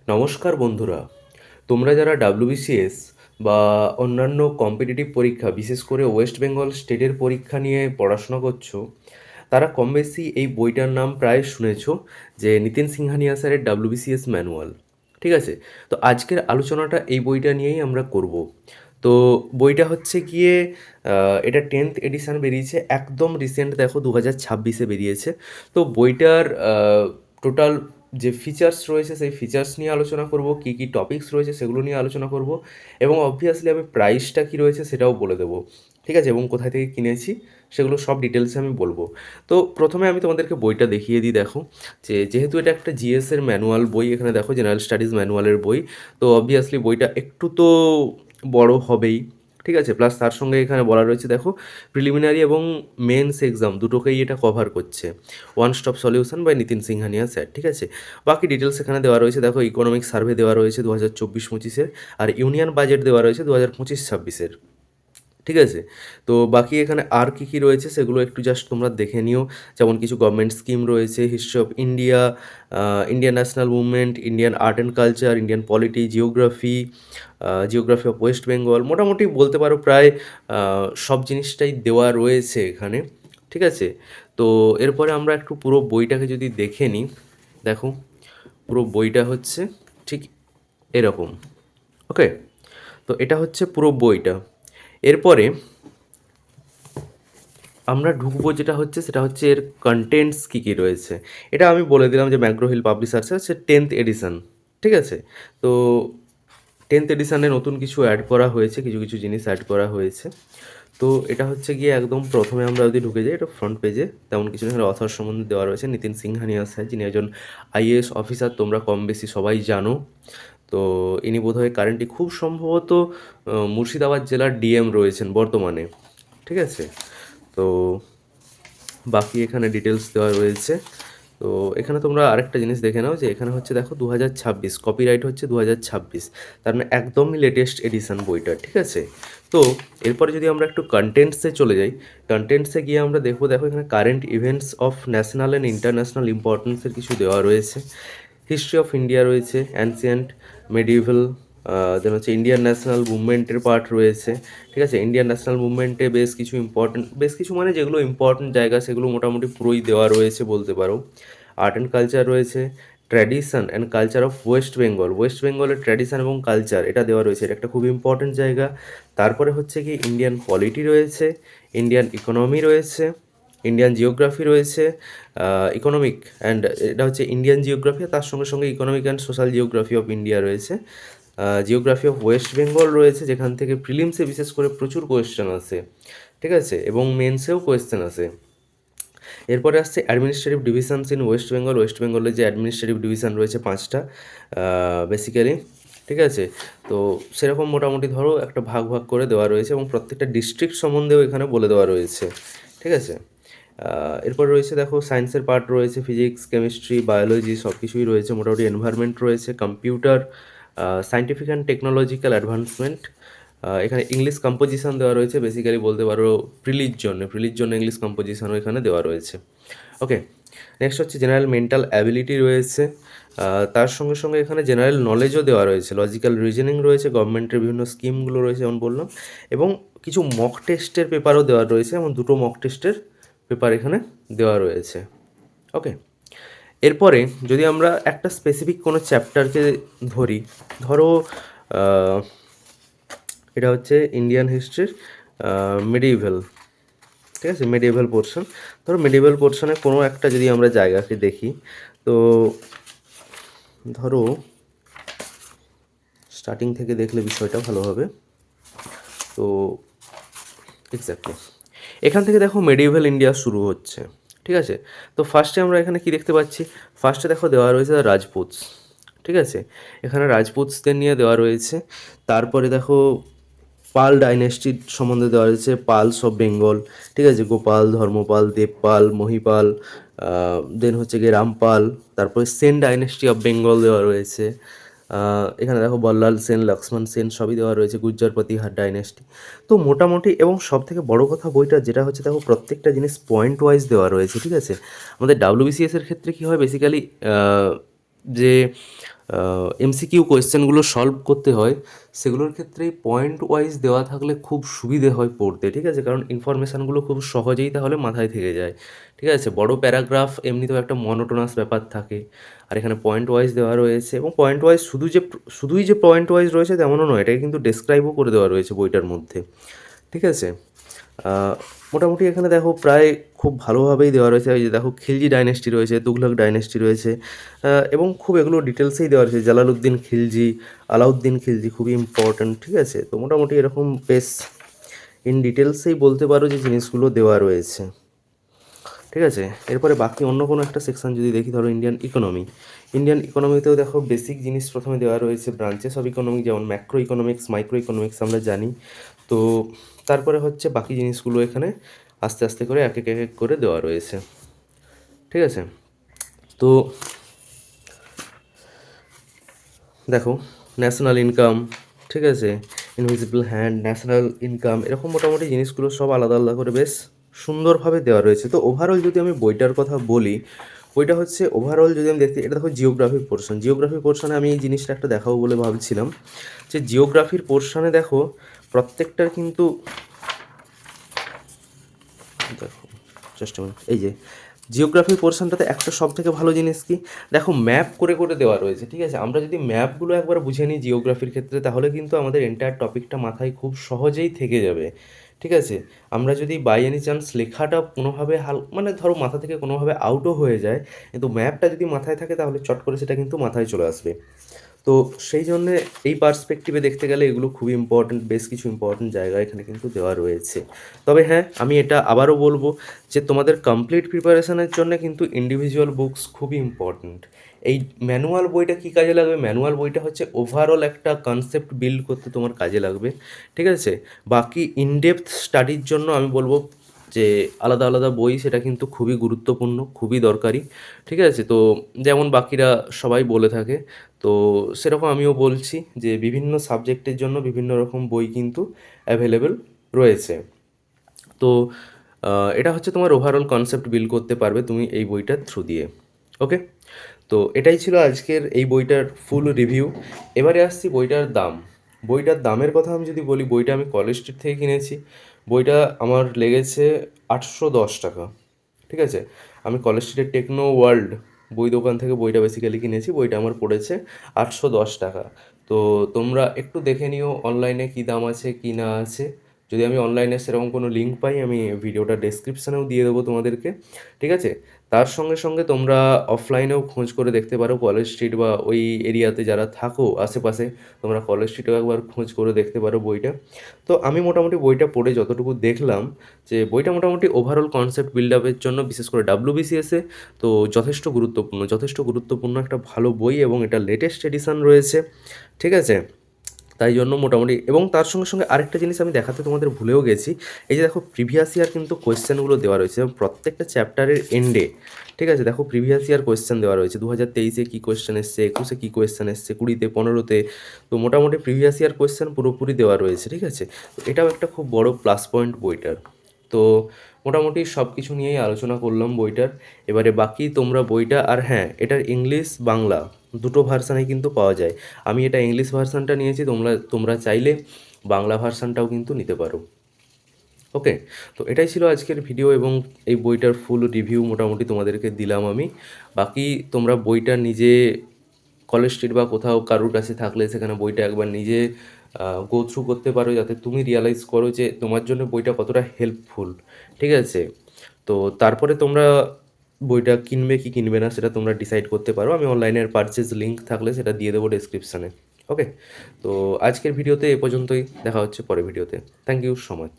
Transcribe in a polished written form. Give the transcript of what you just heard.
নমস্কার বন্ধুরা, তোমরা যারা ডাব্লিউবিসিএস বা অন্যান্য কম্পিটিটিভ পরীক্ষা বিশেষ করে ওয়েস্ট বেঙ্গল স্টেটের পরীক্ষা নিয়ে পড়াশোনা করছো, তারা কম বেশি এই বইটার নাম প্রায় শুনেছো, যে নিতিন সিংহানিয়া স্যারের ডাব্লিউবিসিএস ম্যানুয়াল। ঠিক আছে, তো আজকের আলোচনাটা এই বইটা নিয়েই আমরা করব। তো বইটা হচ্ছে গিয়ে এটা 10th এডিশান বেরিয়েছে, একদম রিসেন্ট, দেখো 2026-এ বেরিয়েছে। তো বইটার টোটাল যে ফিচার্স রয়েছে সেই ফিচার্স নিয়ে আলোচনা করব, কী কী টপিকস রয়েছে সেগুলো নিয়ে আলোচনা করব, এবং অবভিয়াসলি আমি প্রাইসটা কী রয়েছে সেটাও বলে দেবো। ঠিক আছে, এবং কোথায় থেকে কিনেছি সেগুলো সব ডিটেলসে আমি বলবো। তো প্রথমে আমি তোমাদেরকে বইটা দেখিয়ে দিই। দেখো, যেহেতু এটা একটা জিএসের ম্যানুয়াল বই, এখানে দেখো জেনারেল স্টাডিজ ম্যানুয়ালের বই, তো অবভিয়াসলি বইটা একটু তো বড় হবেই। ঠিক আছে, প্লাস তার সঙ্গে এখানে বলা রয়েছে, দেখো, প্রিলিমিনারি এবং মেন্স এক্সাম দুটোকেই এটা কভার করছে। One stop solution by Nitin Singhania sir. ঠিক আছে, বাকি ডিটেলস এখানে দেওয়া রয়েছে। দেখো, ইকোনমিক সার্ভে দেওয়া রয়েছে 2024-25-এর, আর ইউনিয়ন বাজেট দেওয়া রয়েছে 2025-26-এর। ঠিক আছে, তো বাকি এখানে আর কী কী রয়েছে সেগুলো একটু জাস্ট তোমরা দেখে নিও। যেমন কিছু গভর্নমেন্ট স্কিম রয়েছে, history of India, Indian national movement, Indian art and culture, Indian polity, geography, geography of West Bengal, মোটামুটি বলতে পারো প্রায় সব জিনিসটাই দেওয়া রয়েছে এখানে। ঠিক আছে, তো এরপরে আমরা একটু পুরো বইটাকে যদি দেখে নিই, দেখো পুরো বইটা হচ্ছে ঠিক এরকম। ওকে, তো এটা হচ্ছে পুরো বইটা। এরপরে আমরা ঢুকবো, যেটা হচ্ছে সেটা হচ্ছে এর কন্টেন্টস কী কী রয়েছে। এটা আমি বলে দিলাম যে ম্যাগ্রো হিল পাবলিশার্সের হচ্ছে 10th এডিশন। ঠিক আছে, তো 10th এডিশানে নতুন কিছু অ্যাড করা হয়েছে, কিছু কিছু জিনিস অ্যাড করা হয়েছে। তো এটা হচ্ছে গিয়ে একদম প্রথমে আমরা যদি ঢুকে যাই, এটা ফ্রন্ট পেজে তেমন কিছু এখানে অথর সম্বন্ধে দেওয়া রয়েছে। নিতিন সিংহানিয়া স্যার, যিনি একজন আইএএস অফিসার, তোমরা কম বেশি সবাই জানো। তো ইনি বোধহয় কারেন্টলি খুব সম্ভবত মুর্শিদাবাদ জেলার ডিএম রয়েছেন বর্তমানে। ঠিক আছে, তো বাকি এখানে ডিটেলস দেওয়া রয়েছে। তো এখানে তোমরা আরেকটা জিনিস দেখে নাও, যে এখানে হচ্ছে দেখো 2026, কপিরাইট হচ্ছে 2026, তার মানে একদমই লেটেস্ট এডিশন বইটা। ঠিক আছে, তো এরপরে যদি আমরা একটু কন্টেন্টসে চলে যাই, কন্টেন্টসে গিয়ে আমরা দেখবো, দেখো এখানে current events of national and international ইম্পর্টেন্সের কিছু দেওয়া রয়েছে। হিস্ট্রি অফ ইন্ডিয়া রয়েছে, অ্যানসিয়েন্ট, মেডিভেল, দেন হচ্ছে ইন্ডিয়ান ন্যাশনাল মুভমেন্টের পার্ট রয়েছে। ঠিক আছে, ইন্ডিয়ান ন্যাশনাল মুভমেন্টে বেশ কিছু ইম্পর্টেন্ট, বেশ কিছু মানে যেগুলো ইম্পর্টেন্ট জায়গা সেগুলো মোটামুটি পুরোই দেওয়া রয়েছে বলতে পারো। আর্ট অ্যান্ড কালচার রয়েছে, tradition and culture of West Bengal, West বেঙ্গলের ট্র্যাডিশন এবং কালচার এটা দেওয়া রয়েছে, এটা একটা খুব ইম্পর্টেন্ট জায়গা। তারপরে হচ্ছে কি ইন্ডিয়ান পলিটি রয়েছে, ইন্ডিয়ান ইকোনমি রয়েছে, ইন্ডিয়ান জিওগ্রাফি রয়েছে, ইকোনমিক অ্যান্ড, এটা হচ্ছে ইন্ডিয়ান জিওগ্রাফি, তার সঙ্গে সঙ্গে economic and social geography of India রয়েছে, জিওগ্রাফি অফ ওয়েস্ট বেঙ্গল রয়েছে, যেখান থেকে প্রিলিমসে বিশেষ করে প্রচুর কোয়েশ্চেন আসে। ঠিক আছে, এবং মেন্সেও কোয়েশ্চেন আসে। এরপরে আসছে administrative divisions in West Bengal, West বেঙ্গলের যে অ্যাডমিনিস্ট্রেটিভ ডিভিশন রয়েছে 5টা বেসিক্যালি। ঠিক আছে, তো সেরকম মোটামুটি ধরো একটা ভাগ ভাগ করে দেওয়া রয়েছে, এবং প্রত্যেকটা ডিস্ট্রিক্ট সম্বন্ধেও এখানে বলে দেওয়া রয়েছে। ঠিক আছে, এরপর রয়েছে দেখো সায়েন্সের পার্ট রয়েছে, ফিজিক্স, কেমিস্ট্রি, বায়োলজি সব কিছুই রয়েছে মোটামুটি, এনভায়রনমেন্ট রয়েছে, computer, scientific and technological advancement, এখানে ইংলিশ কম্পোজিশন দেওয়া রয়েছে, বেসিক্যালি বলতে পারো প্রিলির জন্য ইংলিশ কম্পোজিশনও এখানে দেওয়া রয়েছে। ওকে, নেক্সট হচ্ছে জেনারেল মেন্টাল অ্যাবিলিটি রয়েছে, তার সঙ্গে সঙ্গে এখানে জেনারেল নলেজও দেওয়া রয়েছে, লজিক্যাল রিজনিং রয়েছে, গভর্নমেন্টের বিভিন্ন স্কিমগুলো রয়েছে যেমন বললাম, এবং কিছু মক টেস্টের পেপারও দেওয়া রয়েছে, এবং দুটো মক টেস্টের পেপার এখানে দেওয়া রয়েছে। ওকে, এরপরে যদি আমরা একটা স্পেসিফিক কোনো চ্যাপ্টারকে ধরি, ধরো এটা হচ্ছে ইন্ডিয়ান হিস্ট্রির মেডিভেল। ঠিক আছে, মেডিভেল পোর্শন, ধরো মেডিভেল পোর্শনে কোনো একটা যদি আমরা জায়গাকে দেখি, তো ধরো স্টার্টিং থেকে দেখলে বিষয়টা ভালো হবে। তো এক্স্যাক্টলি এখান থেকে দেখো মেডিভেল ইন্ডিয়া শুরু হচ্ছে। ঠিক আছে, তো ফার্স্টে আমরা এখানে কি দেখতে পাচ্ছি, ফার্স্টে দেখো দেওয়া রয়েছে রাজপুতস। ঠিক আছে, এখানে রাজপুতসদের নিয়ে দেওয়া রয়েছে। তারপরে দেখো পাল ডাইনেস্টির সম্বন্ধে দেওয়া রয়েছে, পালস অফ বেঙ্গল। ঠিক আছে, গোপাল, ধর্মপাল, দেবপাল, মহিপাল, দেন হচ্ছে গিয়ে রামপাল। তারপরে সেন ডাইনেস্টি অফ বেঙ্গল দেওয়া রয়েছে। এখানে দেখো বল্লাল সেন, লক্ষ্মণ সেন সবই দেওয়া রয়েছে, গুজ্জর প্রতিহার ডাইনেস্টি। তো মোটামুটি, এবং সব থেকে বড় কথা বইটা যেটা হচ্ছে দেখো প্রত্যেকটা জিনিস পয়েন্ট ওয়াইজ দেওয়া রয়েছে। ঠিক আছে, আমাদের ডাব্লিউবিসিএস এর ক্ষেত্রে কী হয় বেসিক্যালি, যে এমসিকিউ কোয়েশ্চেনগুলো সলভ করতে হয়, সেগুলোর ক্ষেত্রে পয়েন্ট ওয়াইজ দেওয়া থাকলে খুব সুবিধে হয় পড়তে, ঠিক আছে? কারণ ইনফরমেশানগুলো খুব সহজেই তাহলে মাথায় থেকে যায়, ঠিক আছে? বড় প্যারাগ্রাফ এমনিতেও একটা মনোটোনাস ব্যাপার থাকে, আর এখানে পয়েন্ট ওয়াইজ দেওয়া রয়েছে, এবং পয়েন্ট ওয়াইজ শুধুই যে পয়েন্ট ওয়াইজ রয়েছে তেমনও নয়, এটাকে কিন্তু ডেসক্রাইবও করে দেওয়া রয়েছে বইটার মধ্যে, ঠিক আছে? আহ, মোটামুটি এখানে দেখো প্রায় খুব ভালোভাবেই দেওয়া রয়েছে। এই যে দেখো খিলজি ডাইনেস্টি রয়েছে, তুঘলক ডাইনেস্টি রয়েছে, এবং খুব এগুলো ডিটেলসেই দেওয়া রয়েছে। জালালউদ্দিন খিলজি, আলাউদ্দিন খিলজি খুবই ইম্পর্ট্যান্ট, ঠিক আছে? তো মোটামুটি এরকম বেশ ইন ডিটেলসেই বলতে পারো যে জিনিসগুলো দেওয়া রয়েছে, ঠিক আছে? এরপরে বাকি অন্য কোনো একটা সেকশন যদি দেখি, ধরো ইন্ডিয়ান ইকোনমিতেও দেখো বেসিক জিনিস প্রথমে দেওয়া রয়েছে, ব্রাঞ্চেস অফ ইকোনমি, যেমন ম্যাক্রো ইকোনমিক্স, মাইক্রো ইকোনমিক্স আমরা জানি। তো তারপরে হচ্ছে বাকি জিনিসগুলো এখানে আস্তে আস্তে করে এক এক করে দেওয়া রয়েছে, ঠিক আছে? তো দেখো ন্যাশনাল ইনকাম, ঠিক আছে, ইনভিজিবল হ্যান্ড, ন্যাশনাল ইনকাম, এরকম মোটামুটি জিনিসগুলো সব আলাদা আলাদা করে বেশ সুন্দরভাবে দেওয়া রয়েছে। তো ওভারঅল যদি আমি বইটার কথা বলি, বইটা হচ্ছে ওভারঅল যদি আমি দেখতে, এটা দেখো জিওগ্রাফি পোর্শনে আমি এই জিনিসটা একটা দেখাবো বলে ভাবছিলাম, যে জিওগ্রাফির পোর্শনে দেখো প্রত্যেকটার কিন্তু, দেখো জাস্ট মিনিট, এই যে জিওগ্রাফি পোর্শনটাতে একটা সব থেকে ভালো জিনিস কি, দেখো ম্যাপ করে করে দেওয়া রয়েছে, ঠিক আছে? আমরা যদি ম্যাপগুলো একবার বুঝে নিই জিওগ্রাফির ক্ষেত্রে, তাহলে কিন্তু আমাদের এন্টায়ার টপিকটা মাথায় খুব সহজেই থেকে যাবে, ঠিক আছে? আমরা যদি বাই এনি চান্স লেখাটা কোনোভাবে মানে ধরো মাথা থেকে কোনোভাবে আউটও হয়ে যায়, কিন্তু ম্যাপটা যদি মাথায় থাকে তাহলে চট করে সেটা কিন্তু মাথায় চলে আসবে। তো সেই জন্যে এই পার্সপেক্টিভে দেখতে গেলে এগুলো খুবই ইম্পর্ট্যান্ট, বেশ কিছু ইম্পর্ট্যান্ট জায়গা এখানে কিন্তু দেওয়া রয়েছে। তবে হ্যাঁ, আমি এটা আবারও বলবো যে তোমাদের কমপ্লিট প্রিপারেশনের জন্য কিন্তু ইন্ডিভিজুয়াল বুকস খুবই ইম্পর্ট্যান্ট। এই ম্যানুয়াল বইটা কী কাজে লাগবে? ম্যানুয়াল বইটা হচ্ছে ওভারঅল একটা কনসেপ্ট বিল্ড করতে তোমার কাজে লাগবে, ঠিক আছে? বাকি ইনডেপথ স্টাডির জন্য আমি বলবো যে আলাদা আলাদা বই, সেটা কিন্তু খুবই গুরুত্বপূর্ণ, খুবই দরকারি, ঠিক আছে? তো যেমন বাকিরা সবাই বলে থাকে, তো সেরকম আমিও বলছি যে বিভিন্ন সাবজেক্টের জন্য বিভিন্ন রকম বই কিন্তু অ্যাভেলেবেল রয়েছে। তো এটা হচ্ছে তোমার ওভারঅল কনসেপ্ট বিল্ড করতে পারবে তুমি এই বইটার থ্রু দিয়ে। ওকে, তো এটাই ছিল আজকের এই বইটার ফুল রিভিউ। এবারে আসছি বইটার দাম। বইটার দামের কথা আমি যদি বলি, বইটা আমি কলেজ স্ট্রিট থেকে কিনেছি। বইটা আমার লেগেছে 810 টাকা, ঠিক আছে? আমি কলেজ স্ট্রিটের টেকনো ওয়ার্ল্ড বই দোকান থেকে বইটা বেসিক্যালি কিনেছি। বইটা আমার পড়েছে 810 টাকা। তো তোমরা একটু দেখে নিও অনলাইনে কী দাম আছে কী না আছে। যদি আমি অনলাইনে সেরকম কোনো লিঙ্ক পাই, আমি ভিডিওটা ডেসক্রিপশানেও দিয়ে দেবো তোমাদেরকে, ঠিক আছে? তার সঙ্গে সঙ্গে তোমরা অফলাইনেও খোঁজ করে দেখতে পারো, কলেজ স্ট্রিট বা ওই এরিয়াতে যারা থাকো আশেপাশে, তোমরা কলেজ স্ট্রিটেও একবার খোঁজ করে দেখতে পারো বইটা। তো আমি মোটামুটি বইটা পড়ে যতটুকু দেখলাম, যে বইটা মোটামুটি ওভারঅল কনসেপ্ট বিল্ড আপের জন্য, বিশেষ করে ডাব্লিউবিসিএসে তো যথেষ্ট গুরুত্বপূর্ণ একটা ভালো বই, এবং এটা লেটেস্ট এডিশন রয়েছে, ঠিক আছে? তাই জন্য মোটামুটি, এবং তার সঙ্গে সঙ্গে আরেকটা জিনিস আমি দেখাতে তোমাদের ভুলেও গেছি। এই যে দেখো প্রিভিয়াস ইয়ার কিন্তু কোয়েশ্চেনগুলো দেওয়া রয়েছে, এবং প্রত্যেকটা চ্যাপ্টারের এন্ডে, ঠিক আছে, দেখো প্রিভিয়াস ইয়ার কোয়েশ্চেন দেওয়া রয়েছে। 2023-এ কী কোয়েশ্চেন এসছে, 21-এ কী কোয়েশ্চেন এসছে, 20-তে, 15-তে। তো মোটামুটি প্রিভিয়াস ইয়ার কোয়েশ্চেন পুরোপুরি দেওয়া রয়েছে, ঠিক আছে? তো এটাও একটা খুব বড় প্লাস পয়েন্ট বইটার। তো মোটামুটি সব কিছু নিয়েই আলোচনা করলাম বইটার। এবারে বাকি তোমরা বইটা, আর হ্যাঁ, এটার ইংলিশ বাংলা দুটো ভার্সানেই কিন্তু পাওয়া যায়। আমি এটা ইংলিশ ভার্সানটা নিয়েছি, তোমরা চাইলে বাংলা ভার্সানটাও কিন্তু নিতে পারো। ওকে, তো এটাই ছিল আজকের ভিডিও, এবং এই বইটার ফুল রিভিউ মোটামুটি তোমাদেরকে দিলাম আমি। বাকি তোমরা বইটা নিজে কলেজ স্ট্রিট বা কোথাও কারোর কাছে থাকলে সেখানে বইটা একবার নিজে গো থ্রু করতে পারো, যাতে তুমি রিয়ালাইজ করো যে তোমার জন্য বইটা কতটা হেল্পফুল, ঠিক আছে? তো তারপরে তোমরা বইটা কিনবে কি কিনবে না সেটা তোমরা ডিসাইড করতে পারো। আমি অনলাইনের পারচেজ লিঙ্ক থাকলে সেটা দিয়ে দেবো ডেসক্রিপশানে। ওকে, তো আজকের ভিডিওতে এ পর্যন্তই, দেখা হচ্ছে পরের ভিডিওতে। Thank you so much.